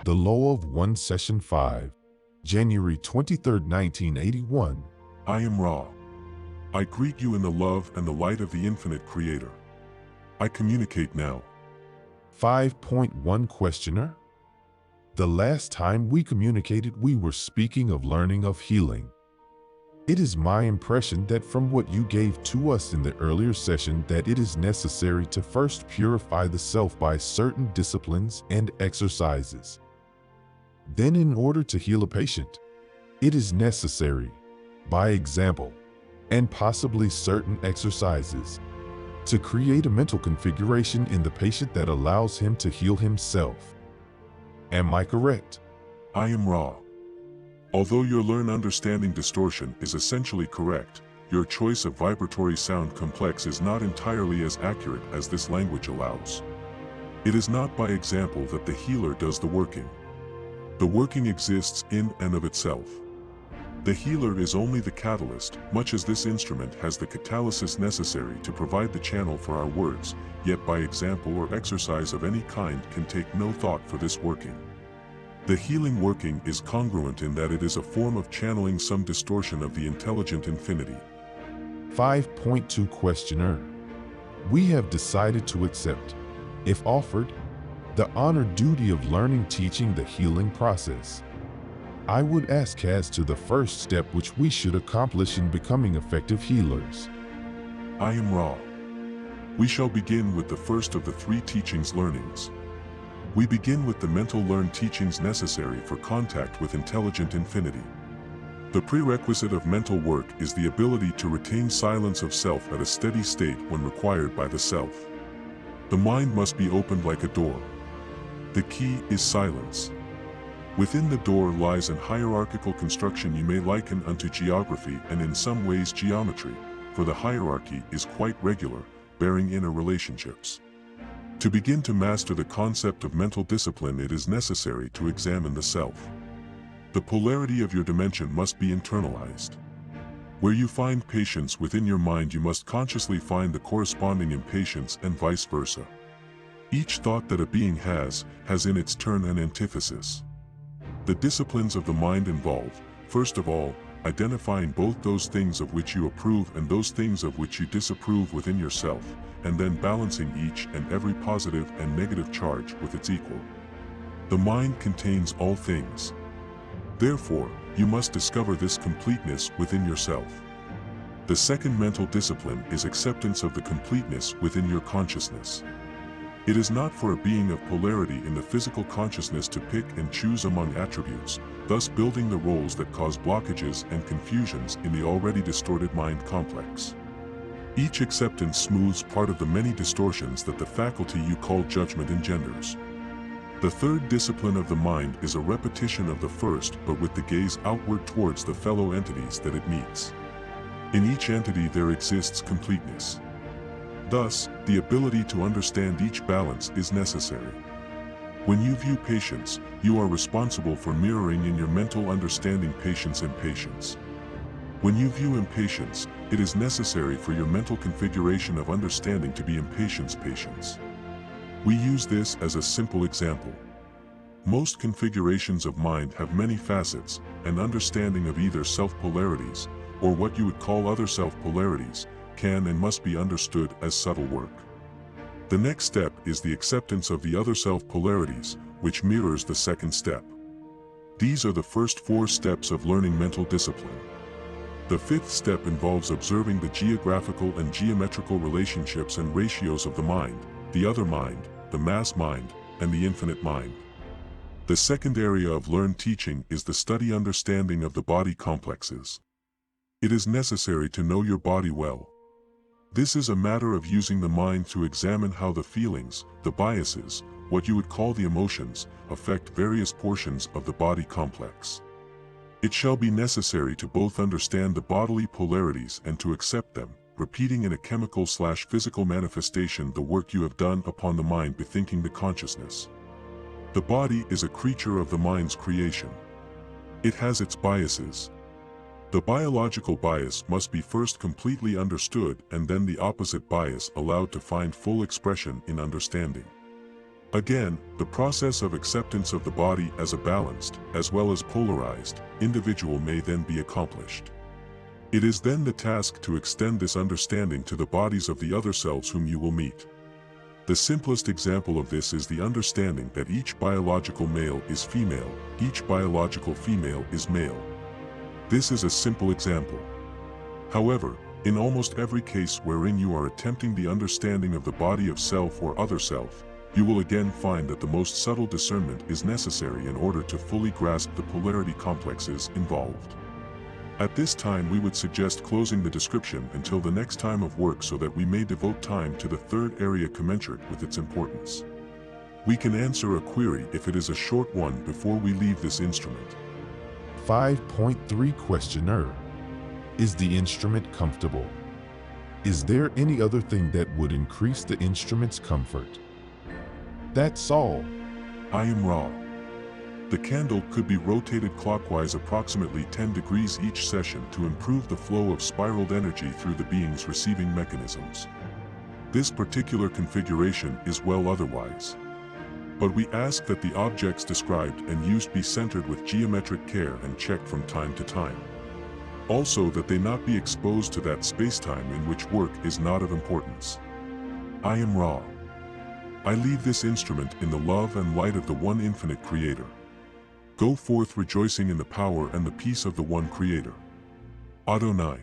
The Law of One, Session 5, January 23, 1981. I am Ra. I greet you in the love and the light of the infinite Creator. I communicate now. 5.1 Questioner. The last time we communicated, we were speaking of learning of healing. It is my impression that from what you gave to us in the earlier session that it is necessary to first purify the self by certain disciplines and exercises. Then, in order to heal a patient, it is necessary, by example, and possibly certain exercises, to create a mental configuration in the patient that allows him to heal himself. Am I correct? I am Ra. Although your learn understanding distortion is essentially correct, your choice of vibratory sound complex is not entirely as accurate as this language allows. It is not by example that the healer does the working. The working exists in and of itself. The healer is only the catalyst, much as this instrument has the catalysis necessary to provide the channel for our words, yet by example or exercise of any kind can take no thought for this working. The healing working is congruent in that it is a form of channeling some distortion of the intelligent infinity. 5.2 Questioner. We have decided to accept, if offered, the honored duty of learning teaching the healing process. I would ask as to the first step which we should accomplish in becoming effective healers. I am Ra. We shall begin with the first of the three teachings learnings. We begin with the mental learn teachings necessary for contact with intelligent infinity. The prerequisite of mental work is the ability to retain silence of self at a steady state when required by the self. The mind must be opened like a door. The key is silence. Within the door lies an hierarchical construction you may liken unto geography and in some ways geometry, for the hierarchy is quite regular, bearing inner relationships. To begin to master the concept of mental discipline, it is necessary to examine the self. The polarity of your dimension must be internalized. Where you find patience within your mind, you must consciously find the corresponding impatience and vice versa. Each thought that a being has in its turn an antithesis. The disciplines of the mind involve, first of all, identifying both those things of which you approve and those things of which you disapprove within yourself, and then balancing each and every positive and negative charge with its equal. The mind contains all things. Therefore, you must discover this completeness within yourself. The second mental discipline is acceptance of the completeness within your consciousness. It is not for a being of polarity in the physical consciousness to pick and choose among attributes, thus building the roles that cause blockages and confusions in the already distorted mind complex. Each acceptance smooths part of the many distortions that the faculty you call judgment engenders. The third discipline of the mind is a repetition of the first, but with the gaze outward towards the fellow entities that it meets. In each entity there exists completeness. Thus, the ability to understand each balance is necessary. When you view patience, you are responsible for mirroring in your mental understanding patience and impatience. When you view impatience, it is necessary for your mental configuration of understanding to be impatience-patience. We use this as a simple example. Most configurations of mind have many facets, and understanding of either self-polarities, or what you would call other self-polarities, can and must be understood as subtle work. The next step is the acceptance of the other self-polarities, which mirrors the second step. These are the first four steps of learning mental discipline. The fifth step involves observing the geographical and geometrical relationships and ratios of the mind, the other mind, the mass mind, and the infinite mind. The second area of learned teaching is the study understanding of the body complexes. It is necessary to know your body well. This is a matter of using the mind to examine how the feelings, the biases, what you would call the emotions, affect various portions of the body complex. It shall be necessary to both understand the bodily polarities and to accept them, repeating in a chemical/physical manifestation the work you have done upon the mind bethinking the consciousness. The body is a creature of the mind's creation. It has its biases. The biological bias must be first completely understood and then the opposite bias allowed to find full expression in understanding. Again, the process of acceptance of the body as a balanced, as well as polarized, individual may then be accomplished. It is then the task to extend this understanding to the bodies of the other selves whom you will meet. The simplest example of this is the understanding that each biological male is female, each biological female is male. This is a simple example. However, in almost every case wherein you are attempting the understanding of the body of self or other self, you will again find that the most subtle discernment is necessary in order to fully grasp the polarity complexes involved. At this time we would suggest closing the description until the next time of work so that we may devote time to the third area commensurate with its importance. We can answer a query if it is a short one before we leave this instrument. 5.3 Questioner. Is the instrument comfortable? Is there any other thing that would increase the instrument's comfort? That's all. I am raw. The candle could be rotated clockwise approximately 10 degrees each session to improve the flow of spiraled energy through the being's receiving mechanisms. This particular configuration is well otherwise. But we ask that the objects described and used be centered with geometric care and checked from time to time. Also that they not be exposed to that space-time in which work is not of importance. I am raw. I leave this instrument in the love and light of the one infinite Creator. Go forth rejoicing in the power and the peace of the one Creator. Adonai.